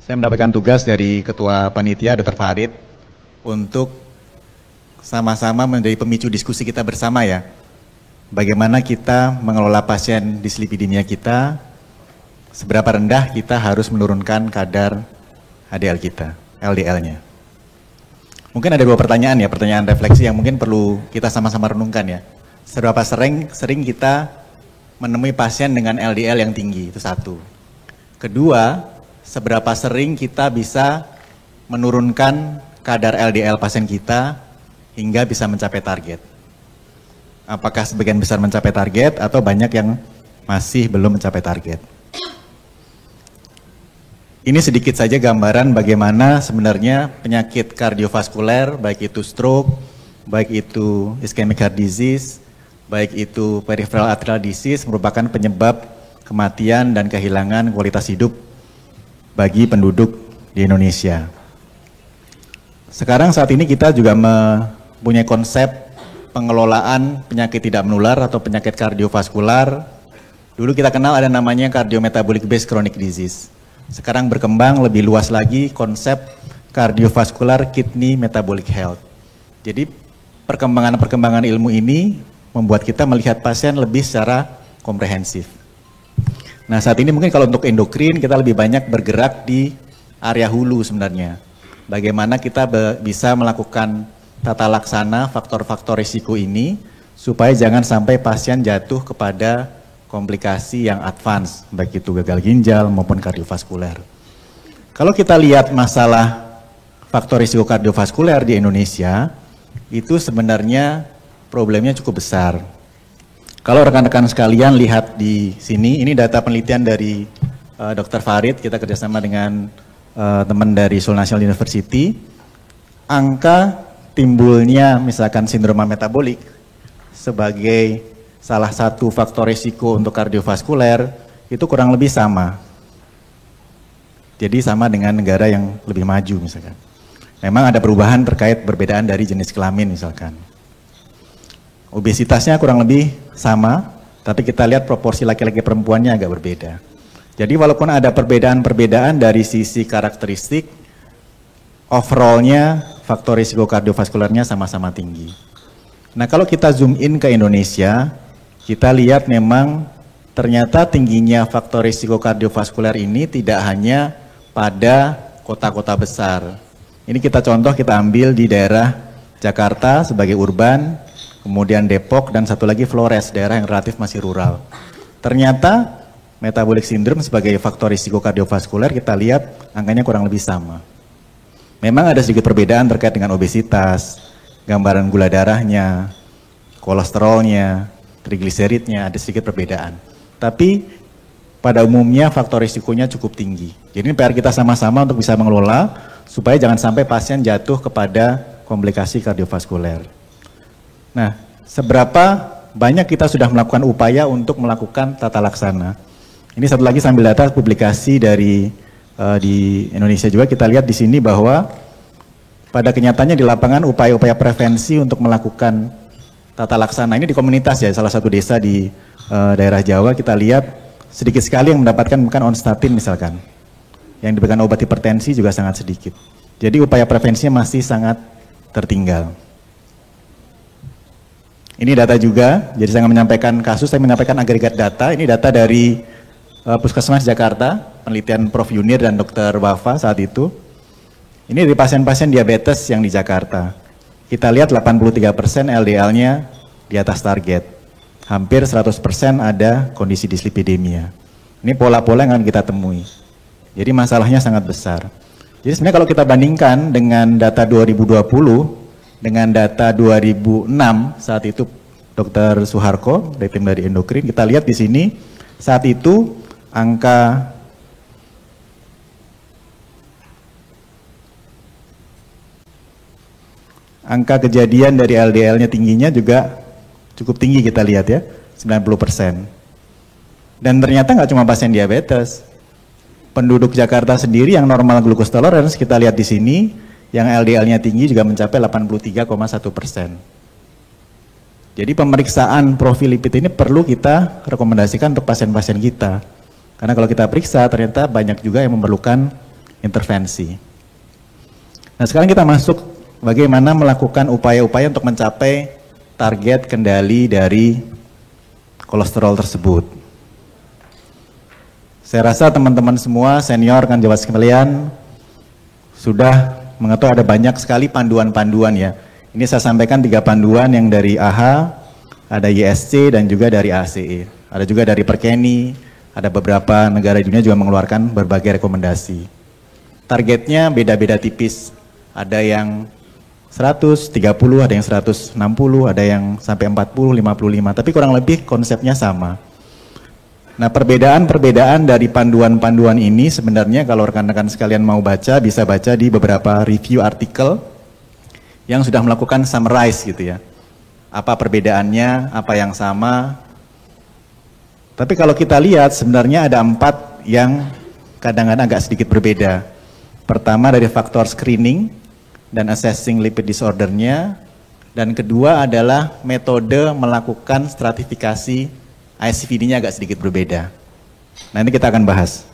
Saya mendapatkan tugas dari Ketua Panitia Dr. Farid untuk sama-sama menjadi pemicu diskusi kita bersama ya. Bagaimana kita mengelola pasien dislipidemia kita, seberapa rendah kita harus menurunkan kadar HDL kita, LDL-nya. Mungkin ada dua pertanyaan ya, pertanyaan refleksi yang mungkin perlu kita sama-sama renungkan ya. Seberapa sering kita menemui pasien dengan LDL yang tinggi, itu satu. Kedua, seberapa sering kita bisa menurunkan kadar LDL pasien kita hingga bisa mencapai target. Apakah sebagian besar mencapai target atau banyak yang masih belum mencapai target. Ini sedikit saja gambaran bagaimana sebenarnya penyakit kardiovaskuler, baik itu stroke, baik itu ischemic heart disease, baik itu peripheral arterial disease merupakan penyebab kematian dan kehilangan kualitas hidup bagi penduduk di Indonesia. Sekarang saat ini kita juga mempunyai konsep pengelolaan penyakit tidak menular atau penyakit kardiovaskular. Dulu kita kenal ada namanya cardiometabolic based chronic disease. Sekarang berkembang lebih luas lagi konsep cardiovascular kidney metabolic health. Jadi perkembangan ilmu ini membuat kita melihat pasien lebih secara komprehensif. Nah saat ini mungkin kalau untuk endokrin kita lebih banyak bergerak di area hulu sebenarnya. Bagaimana kita bisa melakukan tata laksana faktor-faktor risiko ini supaya jangan sampai pasien jatuh kepada komplikasi yang advance, baik itu gagal ginjal maupun kardiovaskuler. Kalau kita lihat masalah faktor risiko kardiovaskuler di Indonesia, itu sebenarnya problemnya cukup besar. Kalau rekan-rekan sekalian lihat di sini, ini data penelitian dari Dr. Farid, kita kerjasama dengan teman dari Seoul National University. Angka timbulnya misalkan sindroma metabolik sebagai salah satu faktor risiko untuk kardiovaskuler itu kurang lebih sama. Jadi sama dengan negara yang lebih maju misalkan. Memang ada perubahan terkait perbedaan dari jenis kelamin misalkan. Obesitasnya kurang lebih sama, tapi kita lihat proporsi laki-laki perempuannya agak berbeda. Jadi walaupun ada perbedaan-perbedaan dari sisi karakteristik, overallnya faktor risiko kardiovaskulernya sama-sama tinggi. Nah kalau kita zoom in ke Indonesia, kita lihat memang ternyata tingginya faktor risiko kardiovaskuler ini tidak hanya pada kota-kota besar. Ini kita ambil di daerah Jakarta sebagai urban, kemudian Depok, dan satu lagi Flores, daerah yang relatif masih rural. Ternyata metabolic syndrome sebagai faktor risiko kardiovaskuler kita lihat angkanya kurang lebih sama. Memang ada sedikit perbedaan terkait dengan obesitas, gambaran gula darahnya, kolesterolnya, trigliseridnya, ada sedikit perbedaan. Tapi pada umumnya faktor risikonya cukup tinggi. Jadi ini PR kita sama-sama untuk bisa mengelola supaya jangan sampai pasien jatuh kepada komplikasi kardiovaskuler. Nah, seberapa banyak kita sudah melakukan upaya untuk melakukan tata laksana. Ini satu lagi sambil data publikasi dari di Indonesia juga, kita lihat di sini bahwa pada kenyataannya di lapangan upaya-upaya prevensi untuk melakukan tata laksana ini di komunitas ya, salah satu desa di daerah Jawa kita lihat sedikit sekali yang mendapatkan bukan onstatin misalkan. Yang diberikan obat hipertensi juga sangat sedikit. Jadi upaya prevensinya masih sangat tertinggal. Ini data juga, jadi saya menyampaikan kasus, saya menyampaikan agregat data. Ini data dari Puskesmas Jakarta, penelitian Prof. Yunir dan Dr. Wafa saat itu. Ini dari pasien-pasien diabetes yang di Jakarta. Kita lihat 83% LDL-nya di atas target. Hampir 100% ada kondisi dislipidemia. Ini pola-pola yang akan kita temui. Jadi masalahnya sangat besar. Jadi sebenarnya kalau kita bandingkan dengan data 2020, dengan data 2006 saat itu Dr. Suharko dari tim dari endokrin, kita lihat di sini saat itu angka kejadian dari LDL-nya tingginya juga cukup tinggi kita lihat ya, 90%. Dan ternyata nggak cuma pasien diabetes. Penduduk Jakarta sendiri yang normal glucose tolerance kita lihat di sini, yang LDL-nya tinggi juga mencapai 83,1%. Jadi pemeriksaan profil lipid ini perlu kita rekomendasikan untuk pasien-pasien kita. Karena kalau kita periksa ternyata banyak juga yang memerlukan intervensi. Nah sekarang kita masuk bagaimana melakukan upaya-upaya untuk mencapai target kendali dari kolesterol tersebut. Saya rasa teman-teman semua senior kan jawab sekalian sudah mengetahui ada banyak sekali panduan-panduan ya. Ini saya sampaikan 3 panduan yang dari AHA, ada ISC dan juga dari ACE. Ada juga dari Perkeni, ada beberapa negara di dunia juga mengeluarkan berbagai rekomendasi. Targetnya beda-beda tipis. Ada yang 130, ada yang 160, ada yang sampai 40, 55, tapi kurang lebih konsepnya sama. Nah perbedaan-perbedaan dari panduan-panduan ini sebenarnya kalau rekan-rekan sekalian mau baca, bisa baca di beberapa review artikel yang sudah melakukan summarize gitu ya. Apa perbedaannya, apa yang sama. Tapi kalau kita lihat sebenarnya ada 4 yang kadang-kadang agak sedikit berbeda. Pertama dari faktor screening dan assessing lipid disordernya. Dan kedua adalah metode melakukan stratifikasi ICVD-nya agak sedikit berbeda. Nah ini kita akan bahas.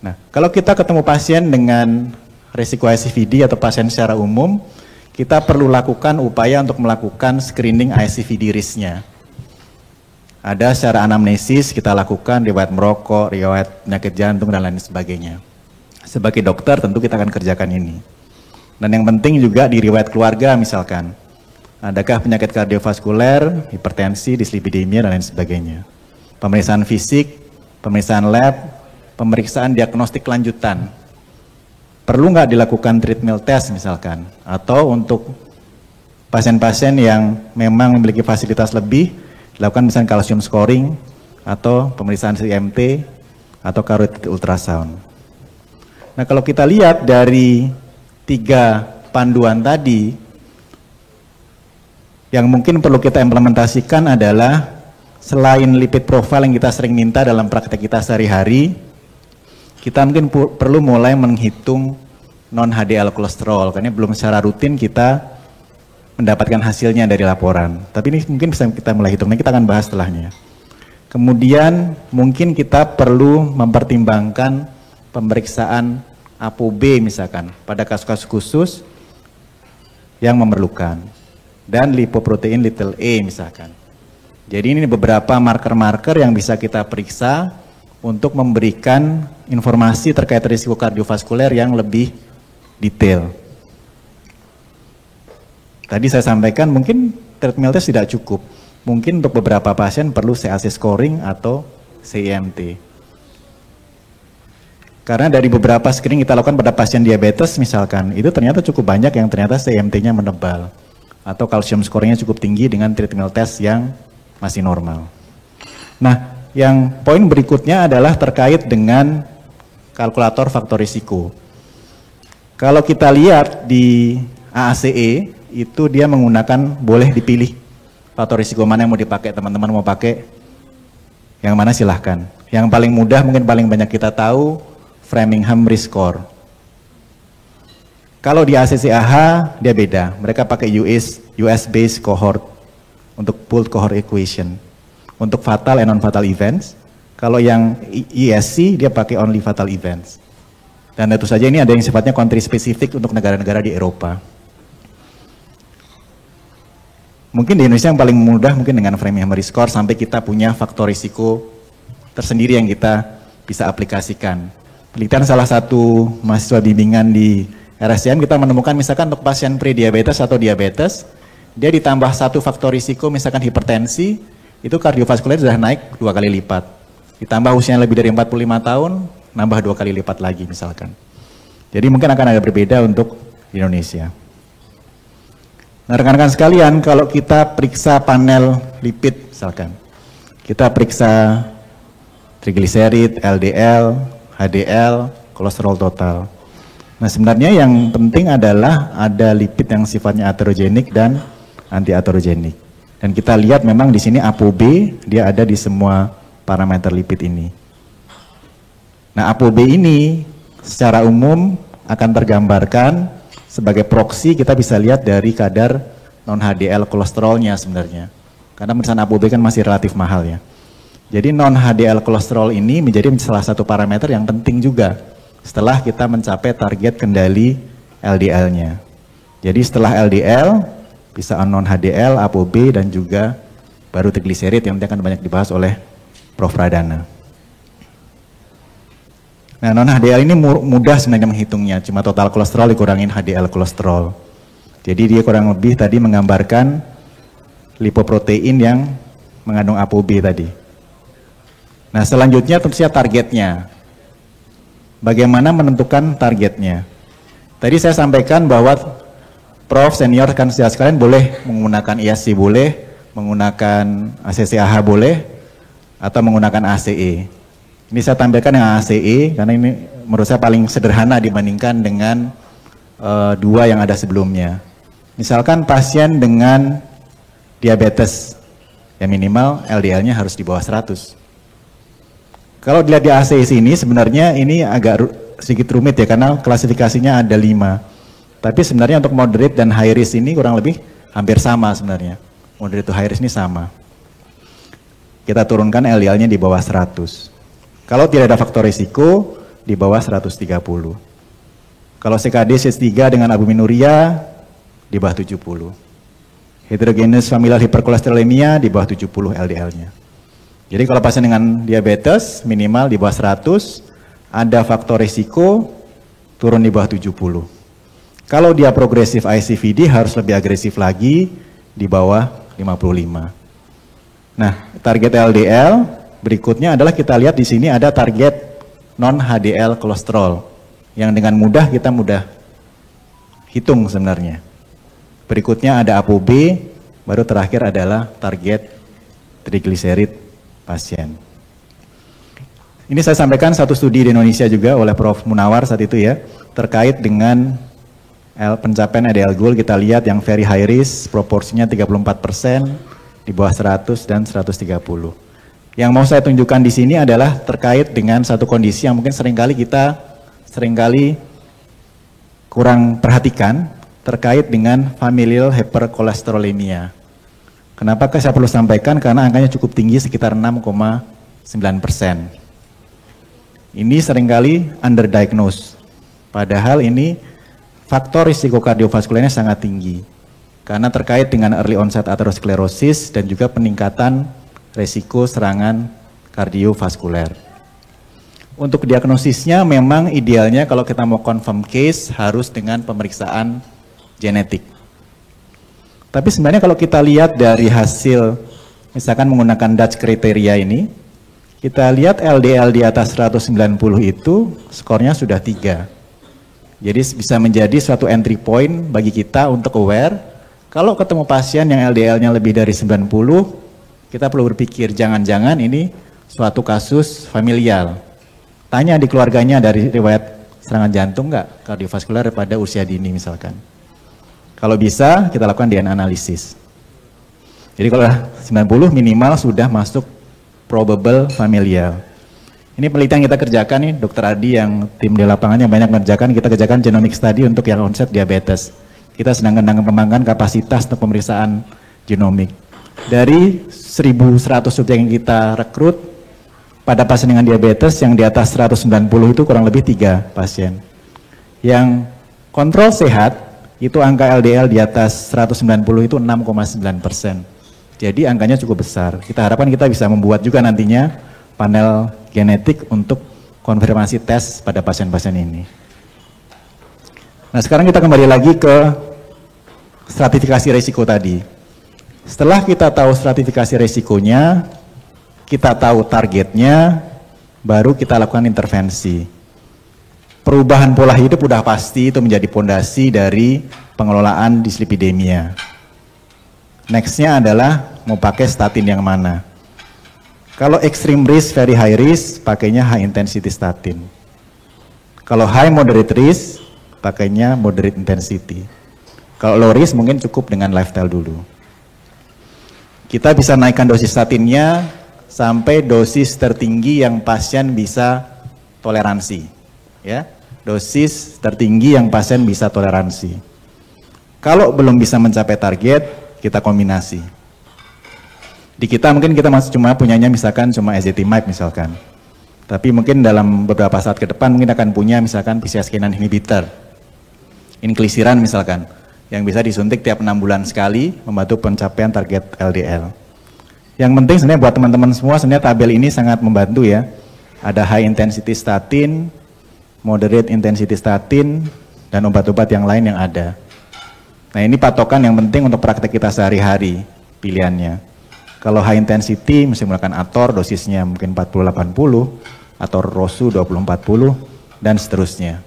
Nah kalau kita ketemu pasien dengan risiko ICVD atau pasien secara umum, kita perlu lakukan upaya untuk melakukan screening ICVD risk-nya. Ada secara anamnesis kita lakukan riwayat merokok, riwayat penyakit jantung dan lain sebagainya. Sebagai dokter tentu kita akan kerjakan ini. Dan yang penting juga di riwayat keluarga misalkan. Adakah penyakit kardiovaskuler, hipertensi, dislipidemia dan lain sebagainya. Pemeriksaan fisik, pemeriksaan lab, pemeriksaan diagnostik lanjutan. Perlu nggak dilakukan treadmill test misalkan. Atau untuk pasien-pasien yang memang memiliki fasilitas lebih, dilakukan misalnya kalsium scoring, atau pemeriksaan CMT, atau carotid ultrasound. Nah kalau kita lihat dari 3 panduan tadi, yang mungkin perlu kita implementasikan adalah selain lipid profile yang kita sering minta dalam praktek kita sehari-hari, kita mungkin perlu mulai menghitung non-HDL kolesterol, karena belum secara rutin kita mendapatkan hasilnya dari laporan. Tapi ini mungkin bisa kita mulai hitung, kita akan bahas setelahnya. Kemudian mungkin kita perlu mempertimbangkan pemeriksaan ApoB misalkan pada kasus-kasus khusus yang memerlukan. Dan lipoprotein little a misalkan. Jadi ini beberapa marker-marker yang bisa kita periksa untuk memberikan informasi terkait risiko kardiovaskuler yang lebih detail. Tadi saya sampaikan mungkin treadmill test tidak cukup. Mungkin untuk beberapa pasien perlu CAC scoring atau CIMT. Karena dari beberapa screening kita lakukan pada pasien diabetes misalkan, itu ternyata cukup banyak yang ternyata CIMT-nya menebal. Atau kalsium skornya cukup tinggi dengan treadmill test yang masih normal. Nah, yang poin berikutnya adalah terkait dengan kalkulator faktor risiko. Kalau kita lihat di AACE, itu dia menggunakan, boleh dipilih faktor risiko mana yang mau dipakai, teman-teman mau pakai yang mana silahkan. Yang paling mudah mungkin paling banyak kita tahu, Framingham Risk Score. Kalau di ACC-AH dia beda, mereka pakai US based cohort untuk pooled cohort equation untuk fatal and non-fatal events. Kalau yang ESC dia pakai only fatal events. Dan tentu saja ini ada yang sifatnya country spesifik untuk negara-negara di Eropa. Mungkin di Indonesia yang paling mudah mungkin dengan Framingham Risk Score sampai kita punya faktor risiko tersendiri yang kita bisa aplikasikan. Penelitian salah satu mahasiswa bimbingan di RSCM kita menemukan misalkan untuk pasien pre-diabetes atau diabetes, dia ditambah 1 faktor risiko misalkan hipertensi, itu kardiovaskuler sudah naik 2 kali lipat. Ditambah usianya lebih dari 45 tahun, nambah 2 kali lipat lagi misalkan. Jadi mungkin akan ada berbeda untuk Indonesia. Nah rekan-rekan sekalian, kalau kita periksa panel lipid misalkan, kita periksa trigliserid, LDL, HDL, kolesterol total. Nah sebenarnya yang penting adalah ada lipid yang sifatnya aterogenik dan anti-aterogenik. Dan kita lihat memang di sini ApoB dia ada di semua parameter lipid ini. Nah ApoB ini secara umum akan tergambarkan sebagai proksi, kita bisa lihat dari kadar non-HDL kolesterolnya sebenarnya. Karena pemeriksaan ApoB kan masih relatif mahal ya. Jadi non-HDL kolesterol ini menjadi salah satu parameter yang penting juga setelah kita mencapai target kendali LDL-nya. Jadi setelah LDL, bisa non-HDL, ApoB, dan juga baru trigliserid yang nanti akan banyak dibahas oleh Prof. Pradana. Nah, non-HDL ini mudah sebenarnya menghitungnya, cuma total kolesterol dikurangin HDL kolesterol. Jadi dia kurang lebih tadi menggambarkan lipoprotein yang mengandung ApoB tadi. Nah, selanjutnya tentu saja targetnya. Bagaimana menentukan targetnya? Tadi saya sampaikan bahwa Prof senior kan sekalian boleh menggunakan IASI boleh, menggunakan ACC-AH boleh, atau menggunakan ACE. Ini saya tampilkan yang ACE karena ini menurut saya paling sederhana dibandingkan dengan dua yang ada sebelumnya. Misalkan pasien dengan diabetes, ya minimal LDL-nya harus di bawah 100. Kalau dilihat di ACE sini sebenarnya ini agak sedikit rumit ya karena klasifikasinya ada 5. Tapi sebenarnya untuk moderate dan high risk ini kurang lebih hampir sama sebenarnya. Moderate to high risk ini sama. Kita turunkan LDL-nya di bawah 100. Kalau tidak ada faktor risiko di bawah 130. Kalau CKD stage 3 dengan albuminuria di bawah 70. Heterogeneous familial hyperkolesterolemia di bawah 70 LDL-nya. Jadi kalau pasien dengan diabetes minimal di bawah 100, ada faktor risiko turun di bawah 70. Kalau dia progresif ICVD harus lebih agresif lagi di bawah 55. Nah, target LDL berikutnya adalah kita lihat di sini ada target non-HDL kolesterol yang dengan mudah kita hitung sebenarnya. Berikutnya ada ApoB, baru terakhir adalah target trigliserid pasien. Ini saya sampaikan satu studi di Indonesia juga oleh Prof. Munawar saat itu ya, terkait dengan pencapaian LDL goal. Kita lihat yang very high risk, proporsinya 34%, di bawah 100 dan 130. Yang mau saya tunjukkan di sini adalah terkait dengan satu kondisi yang mungkin seringkali kurang perhatikan, terkait dengan familial hyperkolesterolemia. Kenapa saya perlu sampaikan? Karena angkanya cukup tinggi, sekitar 6,9%. Ini seringkali underdiagnosed. Padahal ini faktor risiko kardiovaskulernya sangat tinggi. Karena terkait dengan early onset aterosklerosis dan juga peningkatan risiko serangan kardiovaskuler. Untuk diagnosisnya memang idealnya kalau kita mau confirm case harus dengan pemeriksaan genetik. Tapi sebenarnya kalau kita lihat dari hasil, misalkan menggunakan Dutch kriteria ini, kita lihat LDL di atas 190 itu skornya sudah 3. Jadi bisa menjadi suatu entry point bagi kita untuk aware, kalau ketemu pasien yang LDL-nya lebih dari 90, kita perlu berpikir jangan-jangan ini suatu kasus familial. Tanya di keluarganya dari riwayat serangan jantung nggak, kardiovaskuler pada usia dini misalkan. Kalau bisa, kita lakukan DNA analisis. Jadi kalau 90 minimal sudah masuk probable familial. Ini penelitian kita kerjakan nih, Dr. Adi yang tim di lapangan yang banyak mengerjakan, kita kerjakan genomic study untuk yang onset diabetes. Kita sedang mengembangkan kapasitas untuk pemeriksaan genomik. Dari 1.100 subjek yang kita rekrut, pada pasien dengan diabetes yang di atas 190 itu kurang lebih 3 pasien. Yang kontrol sehat, itu angka LDL di atas 190 itu 6,9%. Jadi angkanya cukup besar. Kita harapkan kita bisa membuat juga nantinya panel genetik untuk konfirmasi tes pada pasien-pasien ini. Nah sekarang kita kembali lagi ke stratifikasi risiko tadi. Setelah kita tahu stratifikasi risikonya, kita tahu targetnya, baru kita lakukan intervensi. Perubahan pola hidup udah pasti itu menjadi pondasi dari pengelolaan dislipidemia. Nextnya adalah mau pakai statin yang mana. Kalau extreme risk, very high risk, pakainya high intensity statin. Kalau high moderate risk, pakainya moderate intensity. Kalau low risk mungkin cukup dengan lifestyle dulu. Kita bisa naikkan dosis statinnya sampai dosis tertinggi yang pasien bisa toleransi. Ya, dosis tertinggi yang pasien bisa toleransi. Kalau belum bisa mencapai target, kita kombinasi. Di kita mungkin kita masih cuma punyanya misalkan cuma ezetimibe misalkan. Tapi mungkin dalam beberapa saat ke depan mungkin akan punya misalkan PCSK9 inhibitor. Inclisiran misalkan, yang bisa disuntik tiap 6 bulan sekali membantu pencapaian target LDL. Yang penting sebenarnya buat teman-teman semua, sebenarnya tabel ini sangat membantu ya. Ada high intensity statin, moderate intensity statin, dan obat-obat yang lain yang ada. Nah ini patokan yang penting untuk praktek kita sehari-hari pilihannya. Kalau high intensity mesti menggunakan Ator, dosisnya mungkin 40-80, atau Rosu 20-40, dan seterusnya.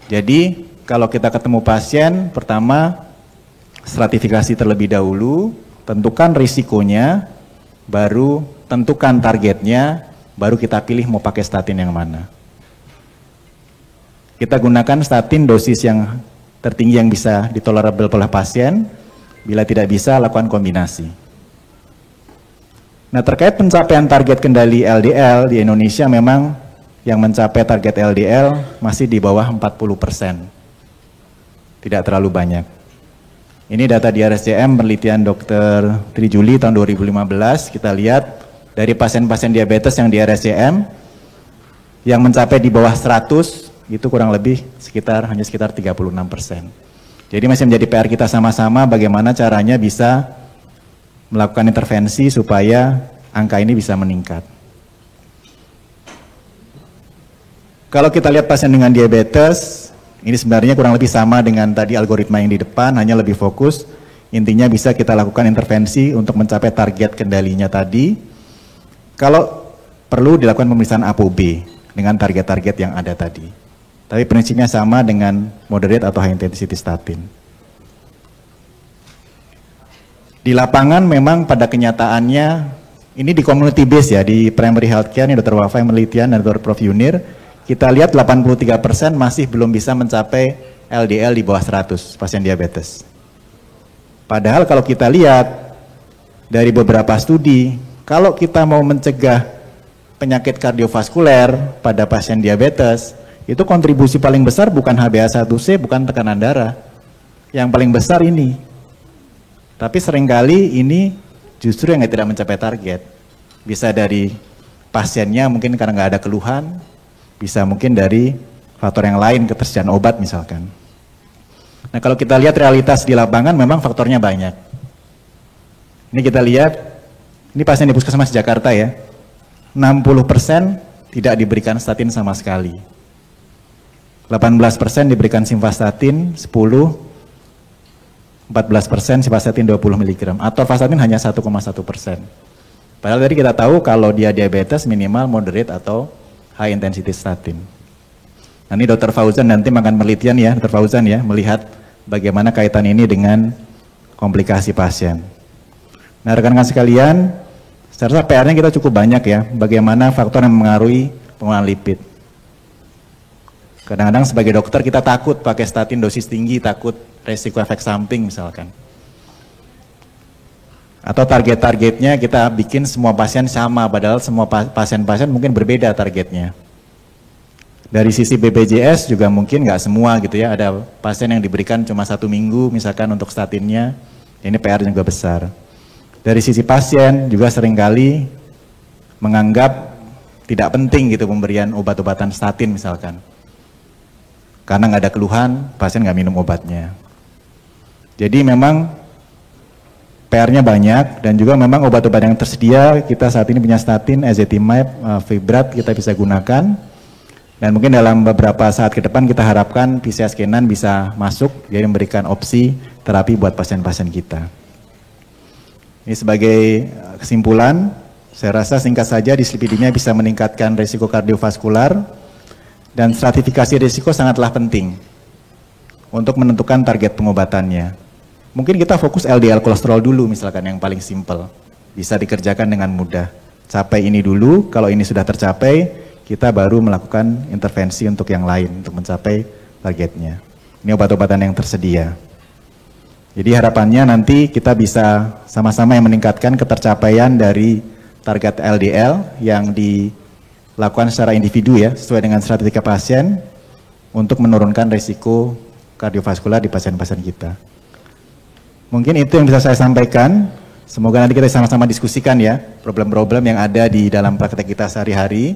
Jadi kalau kita ketemu pasien, pertama stratifikasi terlebih dahulu, tentukan risikonya, baru tentukan targetnya, baru kita pilih mau pakai statin yang mana. Kita gunakan statin dosis yang tertinggi yang bisa ditolerable oleh pasien, bila tidak bisa lakukan kombinasi. Nah terkait pencapaian target kendali LDL di Indonesia memang yang mencapai target LDL masih di bawah 40%. Tidak terlalu banyak. Ini data di RSCM penelitian Dr. Tri Juli tahun 2015, kita lihat dari pasien-pasien diabetes yang di RSCM yang mencapai di bawah 100 itu kurang lebih hanya sekitar 36%. Jadi masih menjadi PR kita sama-sama bagaimana caranya bisa melakukan intervensi supaya angka ini bisa meningkat. Kalau kita lihat pasien dengan diabetes, ini sebenarnya kurang lebih sama dengan tadi algoritma yang di depan, hanya lebih fokus. Intinya bisa kita lakukan intervensi untuk mencapai target kendalinya tadi. Kalau perlu dilakukan pemeriksaan ApoB dengan target-target yang ada tadi. Tapi prinsipnya sama dengan moderate atau high intensity statin. Di lapangan memang pada kenyataannya, ini di community base ya, di primary healthcare, ini Dr. Wafa yang penelitian dan Dr. Prof. Yunir, kita lihat 83% masih belum bisa mencapai LDL di bawah 100 pasien diabetes. Padahal kalau kita lihat dari beberapa studi, kalau kita mau mencegah penyakit kardiovaskuler pada pasien diabetes, itu kontribusi paling besar bukan HbA1c, bukan tekanan darah. Yang paling besar ini. Tapi seringkali ini justru yang tidak mencapai target. Bisa dari pasiennya mungkin karena nggak ada keluhan, bisa mungkin dari faktor yang lain, ketersediaan obat misalkan. Nah kalau kita lihat realitas di lapangan memang faktornya banyak. Ini kita lihat, ini pasien di Puskesmas Jakarta ya, 60% tidak diberikan statin sama sekali. 18% diberikan simvastatin, 14% simvastatin 20 mg, atau atorvastatin hanya 1,1%. Padahal tadi kita tahu kalau dia diabetes minimal moderate atau high intensity statin. Nah ini Dr. Fauzan nanti akan penelitian ya, Dr. Fauzan ya, melihat bagaimana kaitan ini dengan komplikasi pasien. Nah rekan-rekan sekalian, saya rasa PR-nya kita cukup banyak ya, bagaimana faktor yang mengaruhi penggunaan lipid. Kadang-kadang sebagai dokter kita takut pakai statin dosis tinggi, takut resiko efek samping misalkan. Atau target-targetnya kita bikin semua pasien sama, padahal semua pasien-pasien mungkin berbeda targetnya. Dari sisi BPJS juga mungkin nggak semua gitu ya, ada pasien yang diberikan cuma 1 minggu misalkan untuk statinnya, ini PR juga besar. Dari sisi pasien juga seringkali menganggap tidak penting gitu pemberian obat-obatan statin misalkan. Karena nggak ada keluhan, pasien nggak minum obatnya. Jadi memang PR-nya banyak dan juga memang obat-obat yang tersedia, kita saat ini punya statin, ezetimibe, fibrat kita bisa gunakan. Dan mungkin dalam beberapa saat ke depan kita harapkan PCSK9 bisa masuk, jadi memberikan opsi terapi buat pasien-pasien kita. Ini sebagai kesimpulan, saya rasa singkat saja dislipidemia bisa meningkatkan risiko kardiovaskular dan stratifikasi risiko sangatlah penting untuk menentukan target pengobatannya. Mungkin kita fokus LDL kolesterol dulu misalkan yang paling simpel, bisa dikerjakan dengan mudah. Capai ini dulu, kalau ini sudah tercapai, kita baru melakukan intervensi untuk yang lain, untuk mencapai targetnya. Ini obat-obatan yang tersedia. Jadi harapannya nanti kita bisa sama-sama yang meningkatkan ketercapaian dari target LDL yang dilakukan secara individu ya, sesuai dengan strategia pasien untuk menurunkan risiko kardiovaskular di pasien-pasien kita. Mungkin itu yang bisa saya sampaikan. Semoga nanti kita sama-sama diskusikan ya problem-problem yang ada di dalam praktek kita sehari-hari.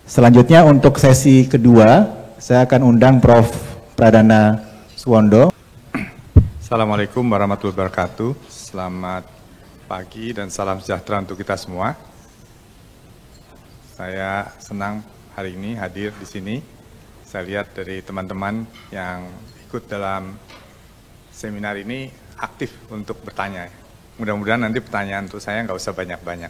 Selanjutnya untuk sesi kedua, saya akan undang Prof. Pradana Suwondo. Assalamualaikum warahmatullahi wabarakatuh. Selamat pagi dan salam sejahtera untuk kita semua. Saya senang hari ini hadir di sini. Saya lihat dari teman-teman yang ikut dalam seminar ini aktif untuk bertanya. Mudah-mudahan nanti pertanyaan untuk saya nggak usah banyak-banyak.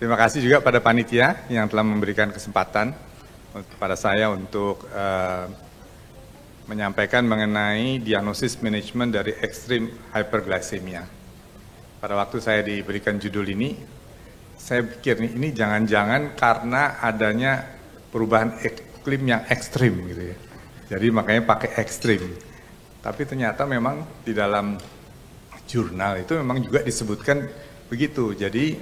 Terima kasih juga pada panitia yang telah memberikan kesempatan kepada saya untuk menyampaikan mengenai diagnosis manajemen dari ekstrim hyperglycemia. Pada waktu saya diberikan judul ini, saya pikir ini jangan-jangan karena adanya perubahan iklim yang ekstrim gitu ya. Jadi makanya pakai ekstrim. Tapi ternyata memang di dalam jurnal itu memang juga disebutkan begitu. Jadi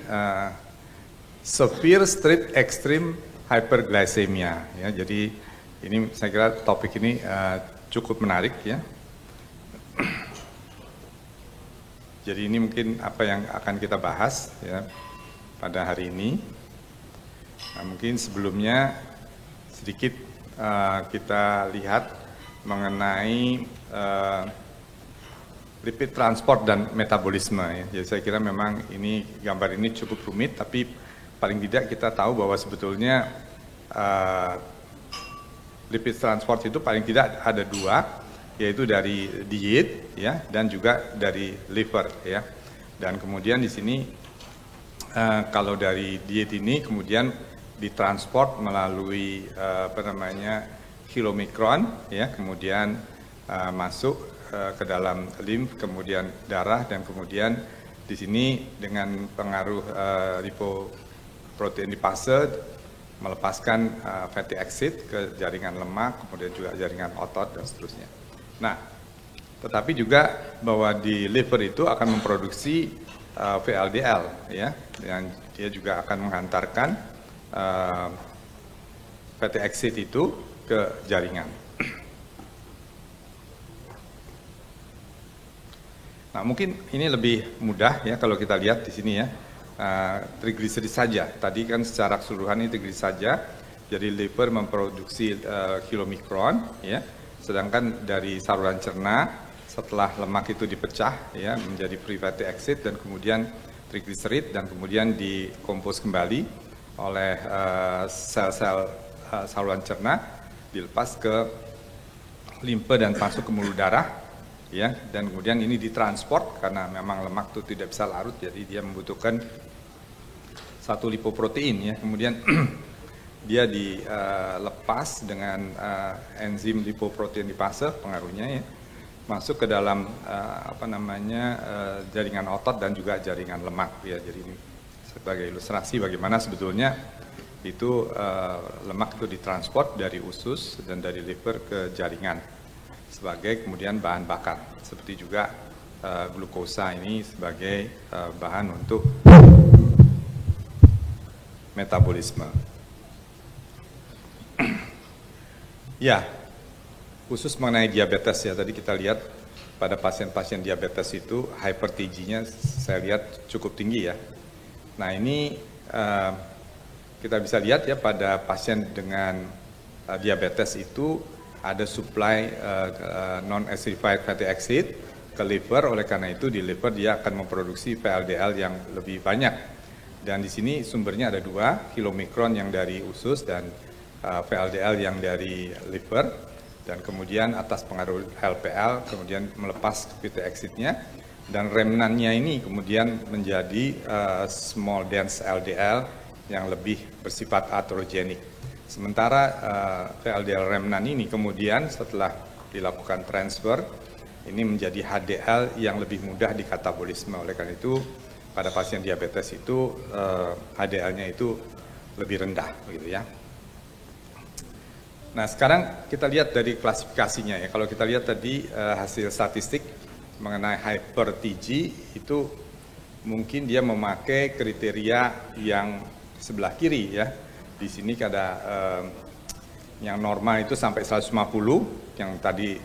severe strict extreme hyperglycemia ya. Jadi ini saya kira topik ini cukup menarik ya. Jadi ini mungkin apa yang akan kita bahas ya pada hari ini. Nah, mungkin sebelumnya sedikit kita lihat mengenai lipid transport dan metabolisme ya. Jadi saya kira memang ini gambar ini cukup rumit, tapi paling tidak kita tahu bahwa sebetulnya lipid transport itu paling tidak ada dua, yaitu dari diet ya dan juga dari liver ya. Dan kemudian di sini kalau dari diet ini kemudian ditransport melalui kilomikron ya, kemudian masuk ke dalam limf, kemudian darah, dan kemudian di sini dengan pengaruh lipoprotein lipase melepaskan fatty acid ke jaringan lemak, kemudian juga jaringan otot dan seterusnya. Nah, tetapi juga bahwa di liver itu akan memproduksi VLDL ya, dan dia juga akan menghantarkan fatty acid itu ke jaringan. Nah, mungkin ini lebih mudah ya kalau kita lihat di sini ya, trigliserid saja. Tadi kan secara keseluruhan ini trigliserid saja. Jadi liver memproduksi kilomikron ya, sedangkan dari saluran cerna setelah lemak itu dipecah ya menjadi free fatty acid dan kemudian trigliserid dan kemudian dikompos kembali oleh sel-sel saluran cerna, dilepas ke limfe dan masuk ke mulut darah. Ya, dan kemudian ini ditransport karena memang lemak itu tidak bisa larut, jadi dia membutuhkan satu lipoprotein ya. Kemudian dia dilepas dengan enzim lipoprotein lipase pengaruhnya ya, masuk ke dalam jaringan otot dan juga jaringan lemak ya. Jadi ini sebagai ilustrasi bagaimana sebetulnya itu lemak itu ditransport dari usus dan dari liver ke jaringan sebagai kemudian bahan bakar, seperti juga glukosa ini sebagai bahan untuk metabolisme. Ya, khusus mengenai diabetes ya, tadi kita lihat pada pasien-pasien diabetes itu hyper TG-nya saya lihat cukup tinggi ya. Nah ini kita bisa lihat ya pada pasien dengan diabetes itu ada supply non-acidified fatty acid ke liver, oleh karena itu di liver dia akan memproduksi VLDL yang lebih banyak. Dan di sini sumbernya ada dua, kilomikron yang dari usus dan VLDL yang dari liver. Dan kemudian atas pengaruh LPL kemudian melepas fatty acid-nya. Dan remnannya ini kemudian menjadi small dense LDL yang lebih bersifat aterogenik. Sementara VLDL remnan ini kemudian setelah dilakukan transfer, ini menjadi HDL yang lebih mudah dikatabolisme. Oleh karena itu, pada pasien diabetes itu HDL-nya itu lebih rendah, gitu ya. Nah, sekarang kita lihat dari klasifikasinya ya. Kalau kita lihat tadi hasil statistik mengenai hyper TG itu mungkin dia memakai kriteria yang sebelah kiri ya. Di sini ada yang normal itu sampai 150, yang tadi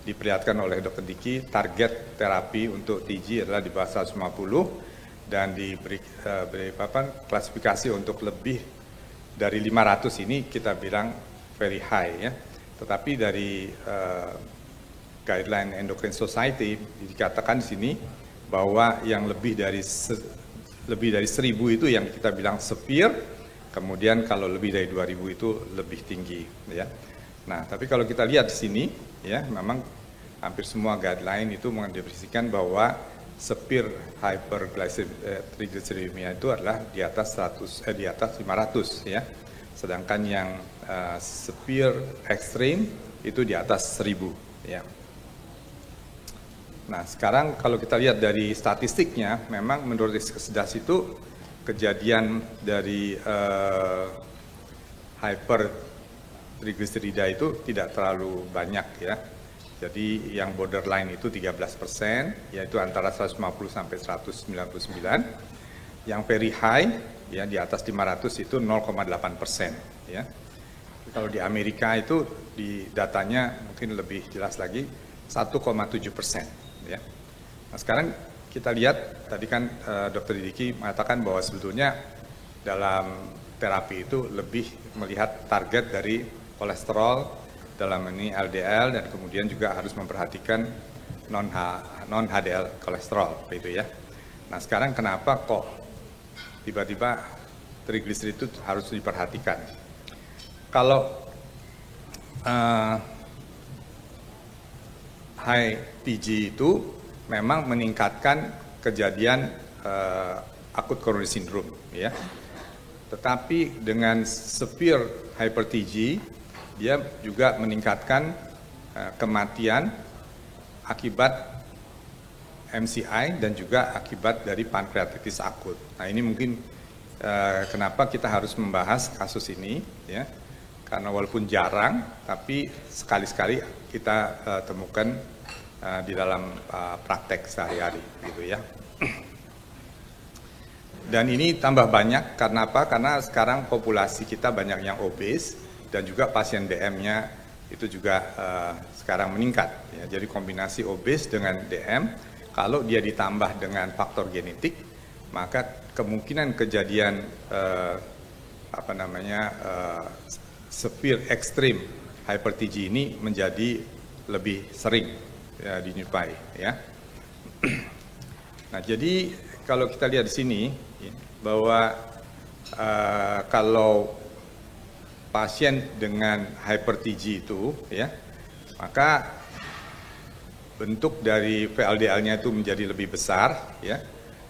diperlihatkan oleh Dr. Diki, target terapi untuk TG adalah di bawah 150 dan diberi klasifikasi untuk lebih dari 500 ini kita bilang very high ya. Tetapi dari guideline Endocrine Society dikatakan di sini bahwa yang lebih dari 1000 itu yang kita bilang severe, kemudian kalau lebih dari 2000 itu lebih tinggi ya. Nah, tapi kalau kita lihat di sini ya, memang hampir semua guideline itu mendefinisikan bahwa severe hyperglycemia itu adalah di atas 500 ya. Sedangkan yang severe extreme itu di atas 1000 ya. Nah, sekarang kalau kita lihat dari statistiknya, memang menurut Riskesdas itu kejadian dari hypertrigliserida itu tidak terlalu banyak ya. Jadi yang borderline itu 13%, yaitu antara 150 sampai 199. Yang very high ya di atas 500 itu 0,8% ya. Kalau di Amerika itu di datanya mungkin lebih jelas lagi 1,7%. Ya. Nah, sekarang kita lihat tadi kan Dr. Diki mengatakan bahwa sebetulnya dalam terapi itu lebih melihat target dari kolesterol dalam ini LDL dan kemudian juga harus memperhatikan non HDL kolesterol itu ya. Nah, sekarang kenapa kok tiba-tiba trigliserid itu harus diperhatikan? Kalau high TG itu memang meningkatkan kejadian akut coronary syndrome ya. Tetapi dengan severe hyper TG dia juga meningkatkan kematian akibat MCI dan juga akibat dari pankreatitis akut. Nah, ini mungkin kenapa kita harus membahas kasus ini ya. Karena walaupun jarang, tapi sekali-sekali kita temukan di dalam praktek sehari-hari, gitu ya. Dan ini tambah banyak karena apa? Karena sekarang populasi kita banyak yang obes dan juga pasien DM-nya itu juga sekarang meningkat. Ya. Jadi kombinasi obes dengan DM, kalau dia ditambah dengan faktor genetik, maka kemungkinan kejadian severe extreme hyper TG ini menjadi lebih sering ya, dijumpai ya. Nah, jadi kalau kita lihat di sini ya, bahwa kalau pasien dengan hyper TG itu ya, maka bentuk dari VLDL-nya itu menjadi lebih besar ya.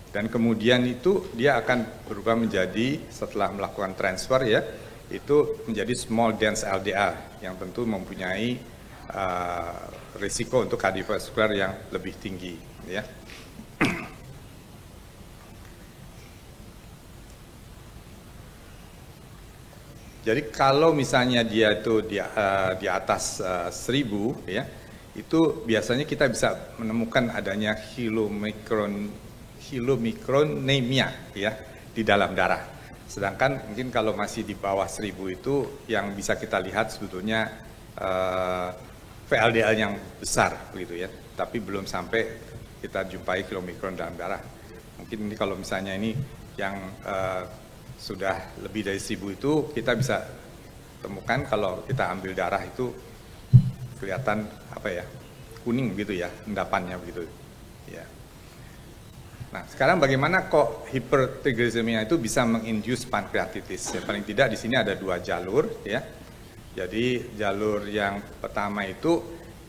Dan kemudian itu dia akan berubah menjadi setelah melakukan transfer ya, itu menjadi small dense LDL yang tentu mempunyai risiko untuk kardiovaskular yang lebih tinggi ya. Jadi kalau misalnya dia itu di atas 1000 ya, itu biasanya kita bisa menemukan adanya chylomicronemia ya di dalam darah. Sedangkan mungkin kalau masih di bawah 1000 itu yang bisa kita lihat sebetulnya VLDL yang besar begitu ya, tapi belum sampai kita jumpai kilomikron dalam darah. Mungkin ini kalau misalnya ini yang sudah lebih dari 1000 itu kita bisa temukan kalau kita ambil darah itu kelihatan apa ya, kuning gitu ya, endapannya begitu ya. Nah, sekarang bagaimana kok hipertriglycemia itu bisa menginduce pankreatitis? Ya, paling tidak di sini ada dua jalur ya. Jadi jalur yang pertama itu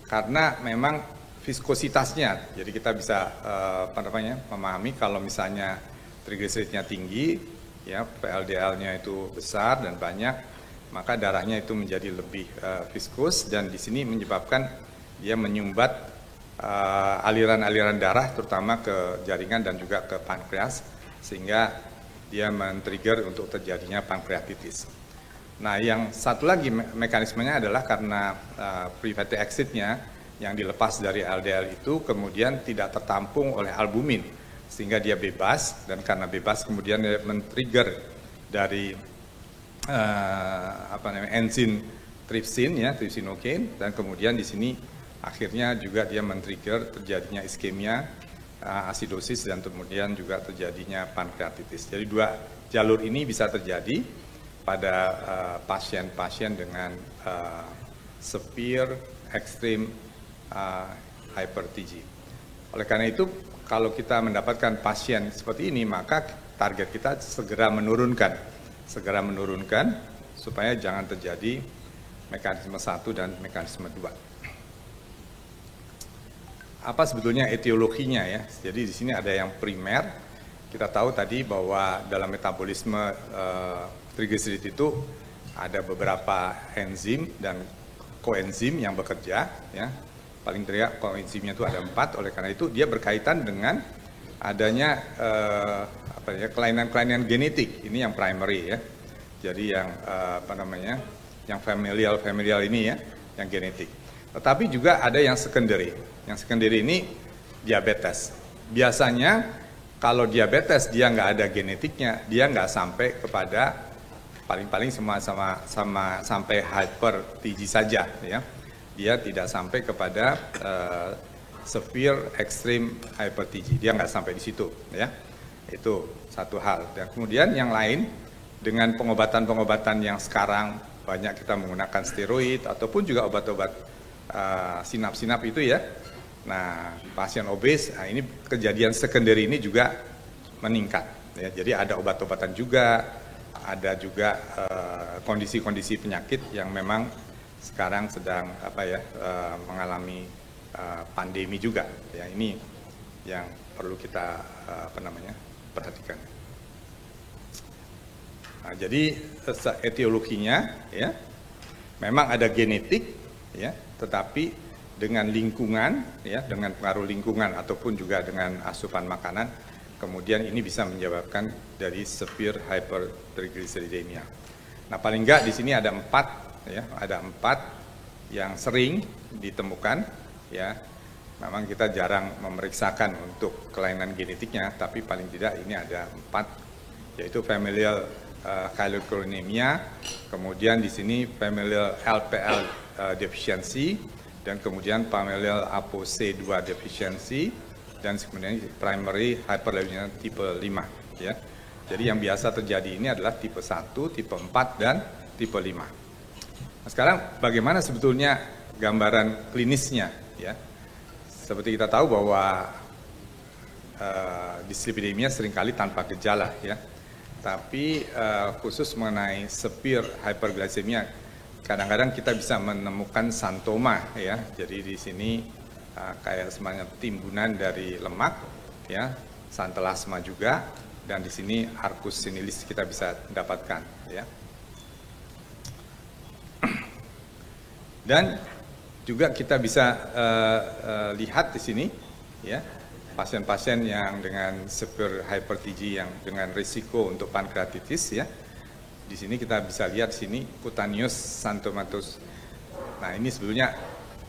karena memang viskositasnya. Jadi kita bisa memahami kalau misalnya trigliseridnya tinggi, ya VLDL-nya itu besar dan banyak, maka darahnya itu menjadi lebih viskus dan di sini menyebabkan dia menyumbat aliran-aliran darah terutama ke jaringan dan juga ke pankreas sehingga dia men-trigger untuk terjadinya pankreatitis. Nah, yang satu lagi mekanismenya adalah karena free fatty acid-nya yang dilepas dari LDL itu kemudian tidak tertampung oleh albumin sehingga dia bebas dan karena bebas kemudian dia men-trigger dari enzim trypsin ya, trypsinogen dan kemudian di sini akhirnya juga dia men-trigger terjadinya iskemia, asidosis, dan kemudian juga terjadinya pankreatitis. Jadi dua jalur ini bisa terjadi pada pasien-pasien dengan severe extreme hyper-TG. Oleh karena itu, kalau kita mendapatkan pasien seperti ini, maka target kita segera menurunkan supaya jangan terjadi mekanisme 1 dan mekanisme 2. Apa sebetulnya etiologinya ya? Jadi di sini ada yang primer. Kita tahu tadi bahwa dalam metabolisme trigliserid itu ada beberapa enzim dan koenzim yang bekerja, ya. Paling tidak koenzimnya itu ada 4. Oleh karena itu dia berkaitan dengan adanya kelainan-kelainan genetik. Ini yang primary ya. Jadi yang yang familial ini ya, yang genetik. Tetapi juga ada yang secondary. Yang secondary ini diabetes. Biasanya kalau diabetes dia nggak ada genetiknya, dia nggak sampai kepada paling-paling sampai hyper-TG saja ya. Dia tidak sampai kepada severe extreme hyper-TG. Dia nggak sampai di situ ya. Itu satu hal. Dan kemudian yang lain dengan pengobatan-pengobatan yang sekarang banyak kita menggunakan steroid ataupun juga obat-obat sinap-sinap itu ya. Nah, pasien obes, ini kejadian secondary ini juga meningkat. Ya. Jadi ada obat-obatan juga, ada juga kondisi-kondisi penyakit yang memang sekarang sedang mengalami pandemi juga. Ya, ini yang perlu kita perhatikan. Nah, jadi etiologinya ya, memang ada genetik ya, tetapi dengan lingkungan ya, dengan pengaruh lingkungan ataupun juga dengan asupan makanan, kemudian ini bisa menyebabkan dari severe hypertriglyceridemia. Nah, paling enggak di sini ada 4 ya, ada 4 yang sering ditemukan ya. Memang kita jarang memeriksakan untuk kelainan genetiknya, tapi paling tidak ini ada 4, yaitu familial chylomicronemia, kemudian di sini familial LPL deficiency, dan kemudian familial ApoC2 deficiency, dan kemudian primary hyperlipidemia tipe 5 ya. Jadi yang biasa terjadi ini adalah tipe 1, tipe 4 dan tipe 5. Nah, sekarang bagaimana sebetulnya gambaran klinisnya ya? Seperti kita tahu bahwa dislipidemia seringkali tanpa gejala ya. Tapi khusus mengenai severe hyperglycemia, kadang-kadang kita bisa menemukan santoma ya. Jadi di sini kayak semacam timbunan dari lemak ya, santelasma juga, dan di sini arcus senilis kita bisa dapatkan ya. Dan juga kita bisa lihat di sini ya, pasien-pasien yang dengan severe hyper-TG yang dengan risiko untuk pankreatitis ya. Di sini kita bisa lihat di sini cutaneous xanthomatosis. Nah, ini sebetulnya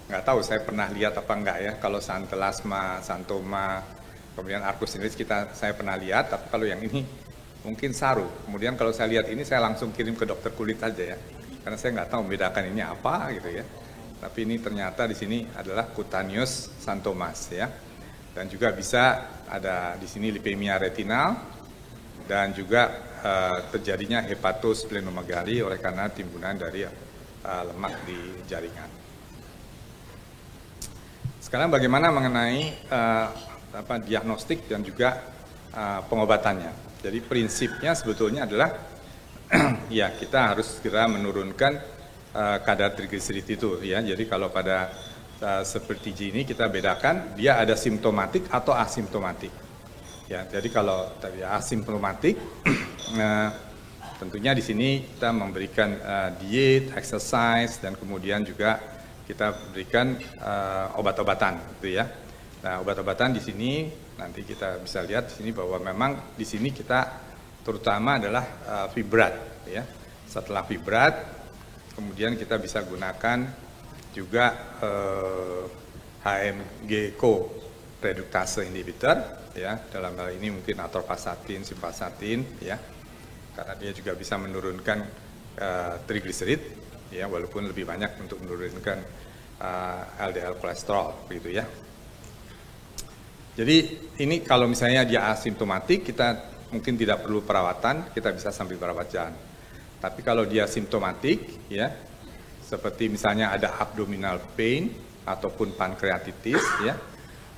nggak tahu saya pernah lihat apa enggak ya. Kalau santelasma, santoma, kemudian arcus senilis saya pernah lihat, tapi kalau yang ini mungkin saru. Kemudian kalau saya lihat ini saya langsung kirim ke dokter kulit aja ya. Karena saya nggak tahu membedakan ini apa gitu ya. Tapi ini ternyata di sini adalah cutaneous xanthomas ya. Dan juga bisa ada di sini lipemia retinal dan juga terjadinya hepatosplenomegali oleh karena timbunan dari lemak di jaringan. Sekarang bagaimana mengenai diagnostik dan juga pengobatannya. Jadi prinsipnya sebetulnya adalah ya kita harus segera menurunkan kadar trigliserid itu ya. Jadi kalau pada seperti ini kita bedakan dia ada simptomatik atau asimptomatik. Ya, jadi kalau tadi asimptomatik, tentunya di sini kita memberikan diet, exercise, dan kemudian juga kita berikan obat-obatan, gitu ya. Nah, obat-obatan di sini nanti kita bisa lihat di sini bahwa memang di sini kita terutama adalah fibrat, ya. Setelah fibrat, kemudian kita bisa gunakan juga HMG co-reduktase inhibitor ya, dalam hal ini mungkin atorvastatin, simvastatin ya, karena dia juga bisa menurunkan trigliserid ya, walaupun lebih banyak untuk menurunkan LDL kolesterol, begitu ya. Jadi ini kalau misalnya dia asimptomatik, kita mungkin tidak perlu perawatan, kita bisa sambil berobat jalan. Tapi kalau dia simptomatik, ya, seperti misalnya ada abdominal pain ataupun pankreatitis, ya,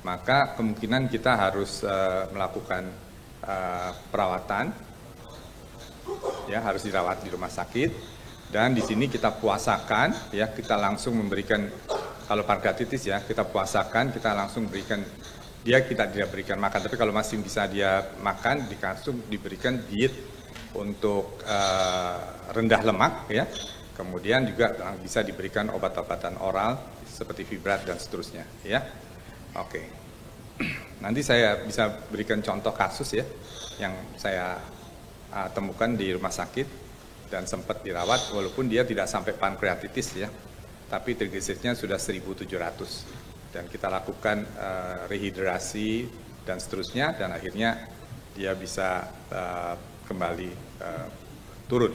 maka kemungkinan kita harus melakukan perawatan, ya, harus dirawat di rumah sakit. Dan di sini kita puasakan, ya, kita langsung memberikan, kalau pankreatitis ya, kita puasakan, kita langsung berikan, kita tidak berikan makan, tapi kalau masih bisa dia makan, langsung diberikan diet untuk rendah lemak, ya. Kemudian juga bisa diberikan obat-obatan oral seperti fibrat dan seterusnya, ya. Oke. Nanti saya bisa berikan contoh kasus ya yang saya temukan di rumah sakit dan sempat dirawat walaupun dia tidak sampai pankreatitis ya. Tapi trigliseridnya sudah 1.700 dan kita lakukan rehidrasi dan seterusnya dan akhirnya dia bisa kembali turun.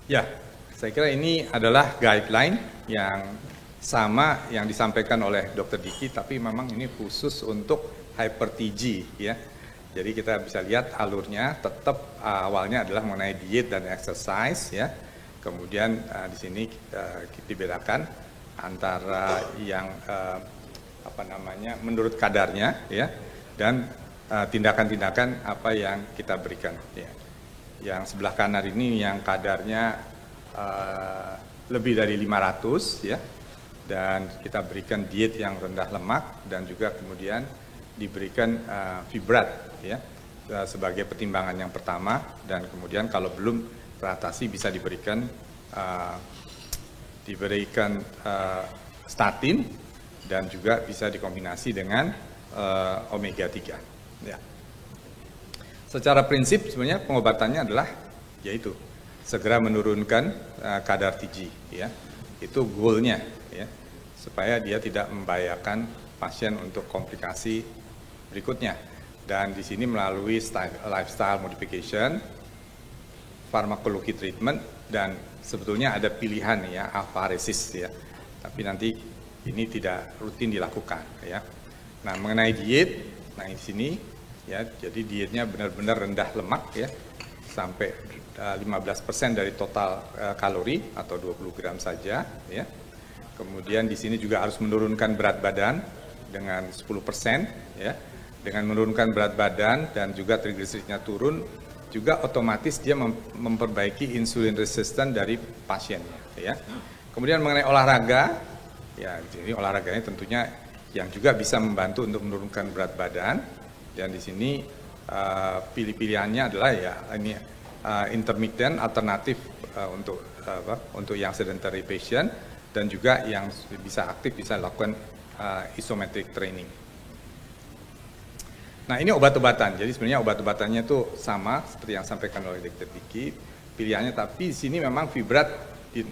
Ya, saya kira ini adalah guideline yang sama yang disampaikan oleh Dr. Diki, tapi memang ini khusus untuk hyper-TG ya. Jadi kita bisa lihat alurnya tetap awalnya adalah mengenai diet dan exercise ya. Kemudian di sini kita dibedakan antara yang menurut kadarnya ya dan tindakan-tindakan apa yang kita berikan ya. Yang sebelah kanan ini yang kadarnya lebih dari 500 ya, dan kita berikan diet yang rendah lemak dan juga kemudian diberikan fibrat ya sebagai pertimbangan yang pertama, dan kemudian kalau belum teratasi bisa diberikan statin dan juga bisa dikombinasi dengan omega 3 ya. Secara prinsip sebenarnya pengobatannya adalah yaitu segera menurunkan kadar TG ya. Itu goalnya ya. Supaya dia tidak membahayakan pasien untuk komplikasi berikutnya. Dan di sini melalui lifestyle modification, farmakologi treatment, dan sebetulnya ada pilihan ya, apheresis ya. Tapi nanti ini tidak rutin dilakukan ya. Nah, mengenai diet, nah di sini ya, jadi dietnya benar-benar rendah lemak ya, sampai 15% dari total kalori atau 20 gram saja ya. Kemudian di sini juga harus menurunkan berat badan dengan 10% ya. Dengan menurunkan berat badan dan juga trigliseridnya turun, juga otomatis dia memperbaiki insulin resisten dari pasiennya ya. Kemudian mengenai olahraga ya, jadi olahraganya tentunya yang juga bisa membantu untuk menurunkan berat badan. Dan di sini pilih-pilihannya adalah ya ini intermittent alternatif untuk yang sedentary patient, dan juga yang bisa aktif bisa lakukan isometric training. Nah, ini obat-obatan. Jadi sebenarnya obat-obatannya itu sama seperti yang sampaikan oleh Dr. Diki pilihannya, tapi di sini memang fibrat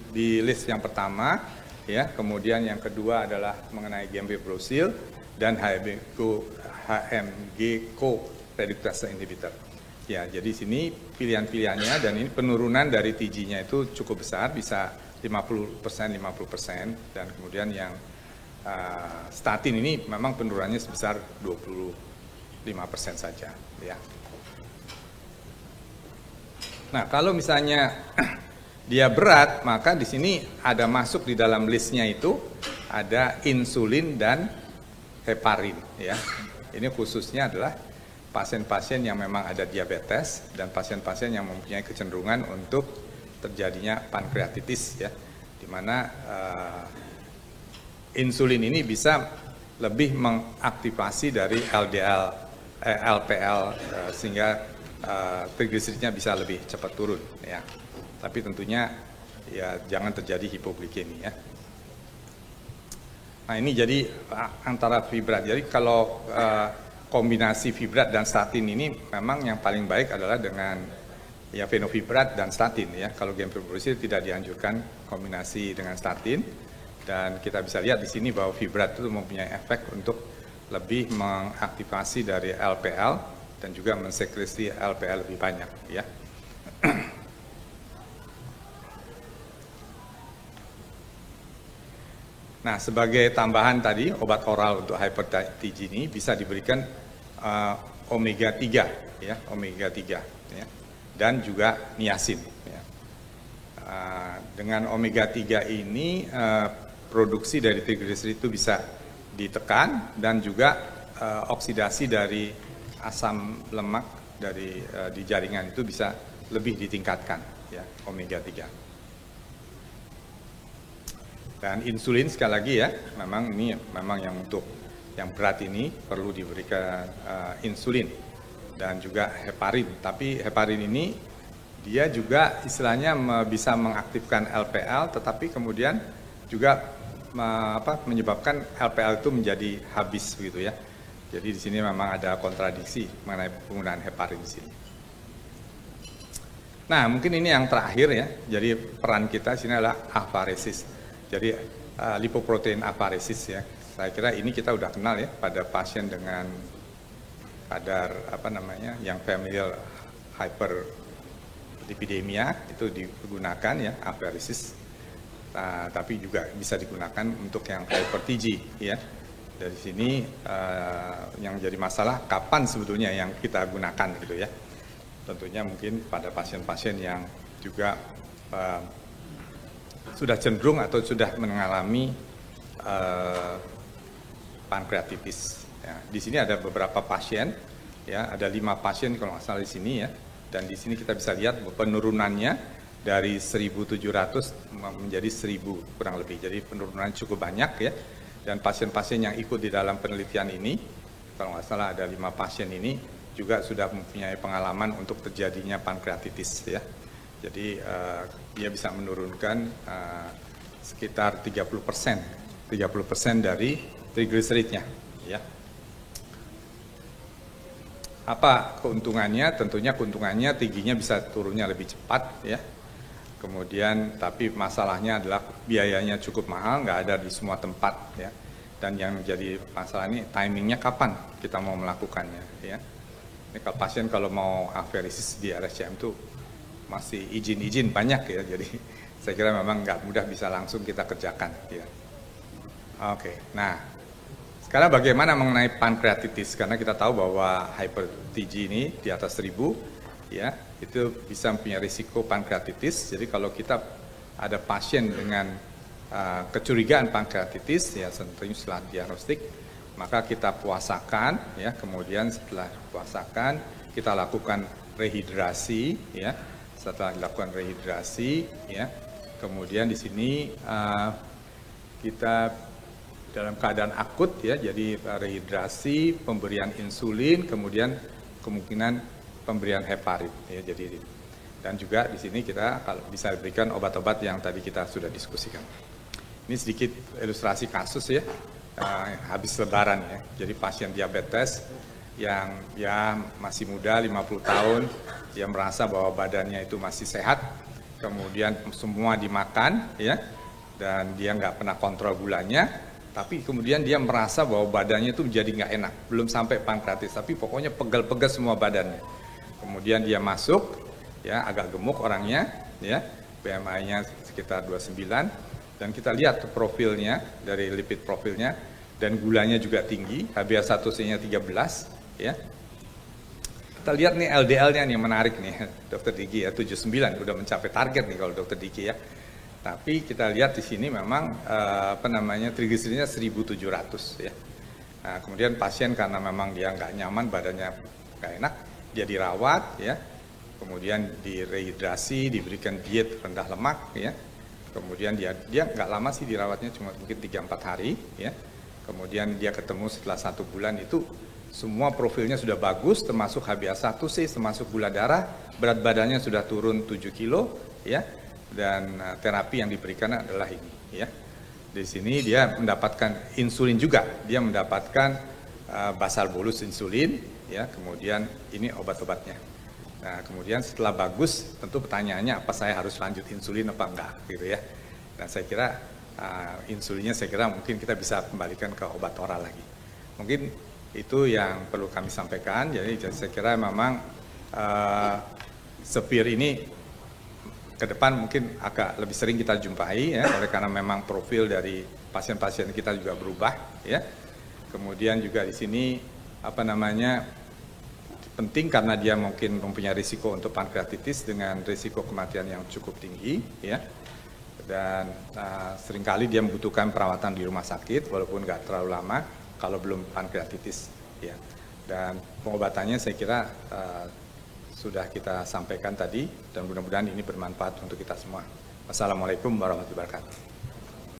di list yang pertama ya. Kemudian yang kedua adalah mengenai gemcitabine dan HMG co-reductase inhibitor. Ya, jadi sini pilihan-pilihannya, dan ini penurunan dari TG-nya itu cukup besar, bisa 50%, dan kemudian yang statin ini memang penurunannya sebesar 25% saja. Ya. Nah, kalau misalnya dia berat, maka di sini ada masuk di dalam listnya itu ada insulin dan heparin. Ya. Ini khususnya adalah pasien-pasien yang memang ada diabetes dan pasien-pasien yang mempunyai kecenderungan untuk terjadinya pankreatitis ya, di mana insulin ini bisa lebih mengaktifasi dari LPL sehingga trigliseridnya bisa lebih cepat turun ya. Tapi tentunya ya jangan terjadi hipoglikemi ya. Nah, ini jadi antara fibrat. Jadi kalau kombinasi fibrat dan statin ini memang yang paling baik adalah dengan ya fenofibrat dan statin ya. Kalau gemcitabine tidak dianjurkan kombinasi dengan statin, dan kita bisa lihat di sini bahwa fibrat itu mempunyai efek untuk lebih mengaktifasi dari LPL dan juga mensekresi LPL lebih banyak ya. Nah, sebagai tambahan tadi, obat oral untuk hypertensi ini bisa diberikan omega 3, ya, omega 3, ya, dan juga niacin. Ya. Dengan omega 3 ini produksi dari triglycerid itu bisa ditekan dan juga oksidasi dari asam lemak dari di jaringan itu bisa lebih ditingkatkan, ya, omega 3. Dan insulin sekali lagi ya, memang ini memang yang untuk yang berat ini perlu diberikan insulin dan juga heparin. Tapi heparin ini dia juga istilahnya bisa mengaktifkan LPL, tetapi kemudian juga menyebabkan LPL itu menjadi habis begitu ya. Jadi di sini memang ada kontradiksi mengenai penggunaan heparin di sini. Nah, mungkin ini yang terakhir ya. Jadi peran kita di sini adalah afaresis. Jadi lipoprotein afaresis ya. Saya kira ini kita udah kenal ya pada pasien dengan kadar yang familial hyperlipidemia itu digunakan ya afaresis. Tapi juga bisa digunakan untuk yang hyper-TG ya. Dari sini yang jadi masalah kapan sebetulnya yang kita gunakan gitu ya. Tentunya mungkin pada pasien-pasien yang juga sudah cenderung atau sudah mengalami pankreatitis. Ya, di sini ada beberapa pasien, ya, ada 5 pasien kalau nggak salah di sini ya. Dan di sini kita bisa lihat penurunannya dari 1.700 menjadi 1.000 kurang lebih. Jadi penurunan cukup banyak ya. Dan pasien-pasien yang ikut di dalam penelitian ini, kalau nggak salah ada 5 pasien ini juga sudah mempunyai pengalaman untuk terjadinya pankreatitis ya. Jadi dia bisa menurunkan sekitar 30% dari triglyceridnya. Ya. Apa keuntungannya? Tentunya keuntungannya tingginya bisa turunnya lebih cepat, ya. Kemudian, tapi masalahnya adalah biayanya cukup mahal, nggak ada di semua tempat, ya. Dan yang menjadi masalah ini timingnya kapan kita mau melakukannya, ya. Ini kalau pasien kalau mau aferesis di RSCM itu masih izin-izin banyak ya, jadi saya kira memang nggak mudah bisa langsung kita kerjakan. Ya. Oke, nah sekarang bagaimana mengenai pankreatitis? Karena kita tahu bahwa hyper-TG ini di atas 1000, ya itu bisa punya risiko pankreatitis. Jadi kalau kita ada pasien dengan kecurigaan pankreatitis, ya tentunya setelah diagnostik, maka kita puasakan, ya kemudian setelah puasakan kita lakukan rehidrasi, ya. Setelah dilakukan rehidrasi, ya, kemudian di sini kita dalam keadaan akut, ya, jadi rehidrasi, pemberian insulin, kemudian kemungkinan pemberian heparin, ya, jadi dan juga di sini kita kalau bisa berikan obat-obat yang tadi kita sudah diskusikan. Ini sedikit ilustrasi kasus ya, habis lebaran ya, jadi pasien diabetes yang ya masih muda 50 tahun, dia merasa bahwa badannya itu masih sehat, kemudian semua dimakan ya, dan dia nggak pernah kontrol gulanya, tapi kemudian dia merasa bahwa badannya itu menjadi nggak enak, belum sampai pankreatis, tapi pokoknya pegel-pegel semua badannya. Kemudian dia masuk, ya agak gemuk orangnya, ya BMI-nya sekitar 29, dan kita lihat profilnya dari lipid profilnya, dan gulanya juga tinggi, HbA1c-nya 13. Ya, kita lihat nih LDL-nya nih menarik nih, Dokter Diki ya 79 udah mencapai target nih kalau Dokter Diki ya. Tapi kita lihat di sini memang triglyceridnya 1.700 ya. Nah, kemudian pasien karena memang dia nggak nyaman, badannya nggak enak, dia dirawat ya. Kemudian direhidrasi, diberikan diet rendah lemak ya. Kemudian dia nggak lama sih dirawatnya, cuma mungkin 3-4 hari ya. Kemudian dia ketemu setelah 1 bulan itu semua profilnya sudah bagus, termasuk HbA1c, termasuk gula darah, berat badannya sudah turun 7 kilo, ya, dan terapi yang diberikan adalah ini, ya. Di sini dia mendapatkan insulin juga, dia mendapatkan basal bolus insulin, ya, kemudian ini obat-obatnya. Nah, kemudian setelah bagus, tentu pertanyaannya apa saya harus lanjut insulin apa enggak, gitu ya. Dan saya kira insulinnya saya kira mungkin kita bisa kembalikan ke obat oral lagi. Mungkin itu yang perlu kami sampaikan. Jadi saya kira memang severe ini ke depan mungkin agak lebih sering kita jumpai ya, oleh karena memang profil dari pasien-pasien kita juga berubah, ya. Kemudian juga di sini penting karena dia mungkin mempunyai risiko untuk pankreatitis dengan risiko kematian yang cukup tinggi, ya. Dan seringkali dia membutuhkan perawatan di rumah sakit walaupun nggak terlalu lama kalau belum pankreatitis, ya. Dan pengobatannya saya kira sudah kita sampaikan tadi dan mudah-mudahan ini bermanfaat untuk kita semua. Wassalamualaikum warahmatullahi wabarakatuh.